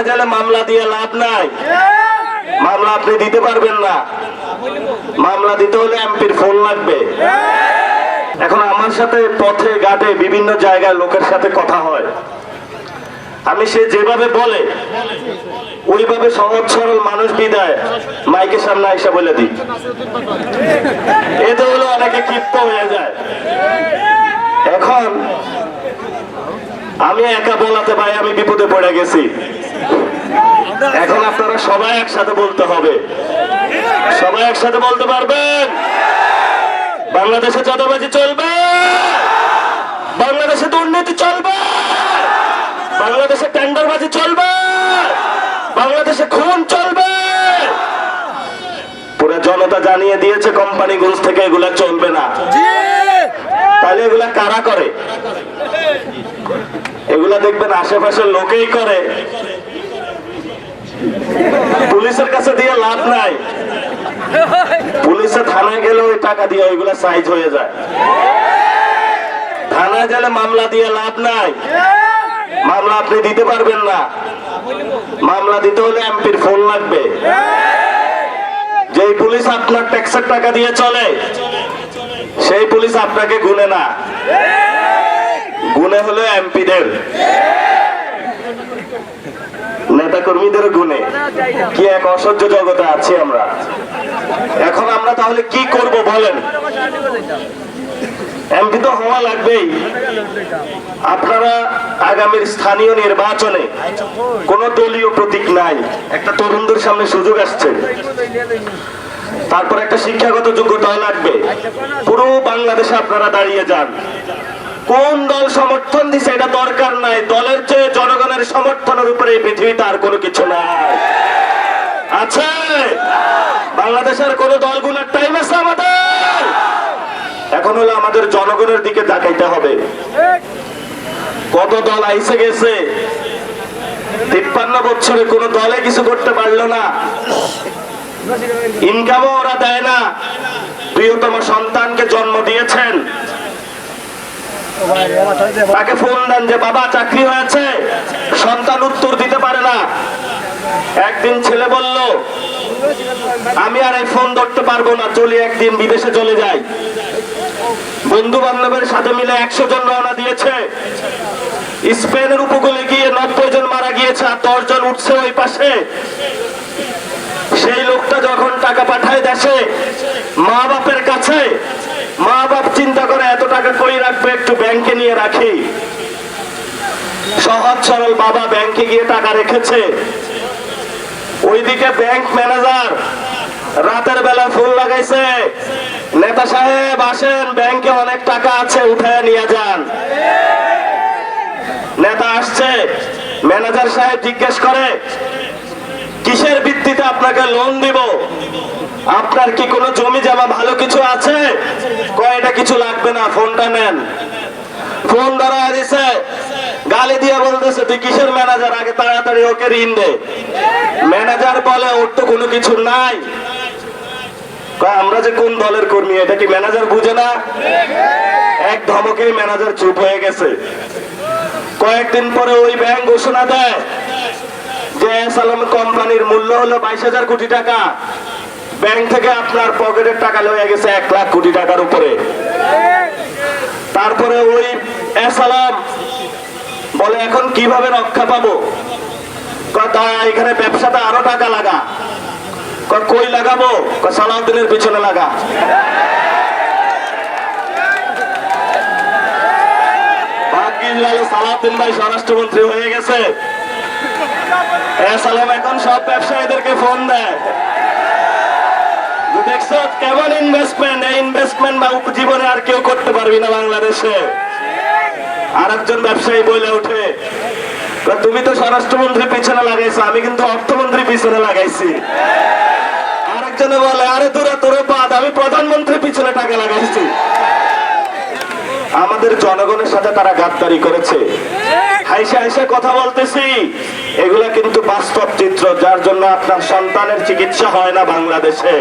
গেলে মামলা দিয়ে লাভ নাই, মামলা আপনি দিতে পারবেন না। মামলা দিতে হলে এমপির ফোন লাগবে। এখন আমার সাথে পথে ঘাটে বিভিন্ন জায়গায় লোকের সাথে কথা হয়, আমি সে যেভাবে বলে ওইভাবে সহজ সরল মানুষ বিদায় মাইকের সামনে এসে বলে দিই, এতে হলো অনেকে ক্ষিপ্ত হয়ে যায়। এখন আমি একা বলাতে ভাই আমি বিপদে পড়ে গেছি। এখন আপনারা সবাই একসাথে বলতে হবে, সবাই একসাথে বলতে পারবেন বাংলাদেশে চাঁদাবাজি চলবে, বাংলাদেশে দুর্নীতি চলবে, বাংলাদেশে টেন্ডারবাজি চলবে, বাংলাদেশে খুন চলবে। পুরো জনতা জানিয়ে দিয়েছে কোম্পানিগঞ্জ থেকে এগুলা চলবে না। তাহলে এগুলা কারা করে? এগুলা দেখবেন আশেপাশের লোকেই করে, পুলিশের কাছে দিয়ে লাভ নাই। পুলিশে থানায় গেলে ওই টাকা দিয়ে ওইগুলা সাইজ হয়ে যায়। থানায় গেলে মামলা দিয়ে লাভ নাই, মামলা আপনি দিতে পারবেন না। মামলা দিতে হলে এমপির ফোন লাগবে। যেই পুলিশ আপনার ট্যাক্সের টাকা দিয়ে চলে সেই পুলিশ আপনাকে গুনে না, গুনে হলো এমপিদের, নেতা কর্মীদের গুনে। কি এক অসহ্য জগতে আছি আমরা। এখন আমরা তাহলে কি করব বলেন? এমপি তো হওয়া লাগবেই। আপনারা আগামীর স্থানীয় নির্বাচনে কোন দলীয় প্রতীক নাই, একটা তরুণদের সামনে সুযোগ আসছে, তারপর একটা শিক্ষাগত যোগ্যতা লাগবে। পুরো বাংলাদেশে আপনারা দাঁড়িয়ে যান, কোন দল সমর্থন দিছে এটা দরকার নাই, দলের চেয়ে জনগণের সমর্থনের উপরে এই পৃথিবীতে আর কোনো কিছু নাই। আছে বাংলাদেশের কোন দলগুলোর টাইম আছে আমাদের? এখন হলো আমাদের জনগণের দিকে তাকাইতে হবে। কত দল আইসে গেছে, 53 বছরে কোন দলে কিছু করতে পারলো না, ইনকামও ওরা দেয় না। প্রিয়তম সন্তানকে জন্ম দিয়েছেন, তাকে ফোন দেন যে বাবা চাকরি হয়েছে, সন্তান উত্তর দিতে পারে না। একদিন ছেলে বলল আমি আর এই ফোন ধরতে পারবো না, চলি একদিন বিদেশে চলে যাই। বন্ধু বান্ধবের সাথে মিলে 100 জন রওনা দিয়েছে। স্পেনের উপকূলে গিয়ে 90 জন মারা গিয়েছে, আর 10 জন উঠছে ওই পাশে। সেই লোকটা যখন টাকা পাঠায় দেশে মা বাপের কাছে, মা বাপ চিন্তা করে এত টাকা কই রাখবে, একটু ব্যাংকে নিয়ে রাখি। সহজ সরল বাবা ব্যাংকে গিয়ে টাকা রেখেছে। ওইদিকে ব্যাংক ম্যানেজার রাতের বেলা ফোন লাগাইছে, নেতা সাহেব আসেন, ব্যাংকে অনেক টাকা আছে, উঠায় নিয়ে যান। নেতা আসছে, ম্যানেজার সাহেব জিজ্ঞেস করে কিসের ভিত্তিতে আপনাকে লোন দিব, আপনার কি কোনো জমি জমা ভালো কিছু আছে? কয় এটা কিছু লাগবে না, ফোনটা নেন। ফোন ধরা দিছে, গালি দিয়ে বলতেছে তুই কিসের ম্যানেজার, আগে তাড়াতাড়ি ওকে ঋণ দে। ম্যানেজার বলে ওর তো কোনো কিছু নাই। আমরা যে কোন দলের কর্মী এটা কি ম্যানেজার বুঝে না? এক ধমকেই ম্যানেজার চুপ হয়ে গেছে। কয়েকদিন পরে ওই ব্যাংক ঘোষণা দেয় যে সালাম কোম্পানির মূল্য হলো 22,000 কোটি টাকা, ব্যাংক থেকে আপনার পকেটের টাকা লয়ে গেছে 1 লাখ কোটি টাকার উপরে। তারপরে ওই সালাম বলে এখন কিভাবে রক্ষা পাবো? এখানে ব্যবসাতে আরো টাকা লাগা। কই লাগাবো? সালাউদ্দিনের পিছনে লাগা। সালাউদ্দিন ভাই স্বরাষ্ট্রমন্ত্রী হয়ে গেছে। সালাম এখন সব ব্যবসায়ীদেরকে ফোন দেয়, দেখছো কেমন ইনভেস্টমেন্ট, এই ইনভেস্টমেন্ট বা জীবনে আর কেউ করতে পারবি না বাংলাদেশে। আর একজন ব্যবসায়ী বলে ওঠে তুমি তো স্বরাষ্ট্রমন্ত্রী পিছনে লাগাইছো, আমি কিন্তু অর্থমন্ত্রী পিছনে লাগাইছি। আরেকজনে বলে আরে দূরে তোরে বাদ, আমি প্রধানমন্ত্রী পিছনে টাকা লাগাইছি। আমাদের জনগণের সাথে তারা গাদ্দারি করেছে। হাইসে হাইসে কথা বলতেছি, এগুলা কিন্তু বাস্তব চিত্র, যার জন্য আপনার সন্তানের চিকিৎসা হয় না বাংলাদেশে।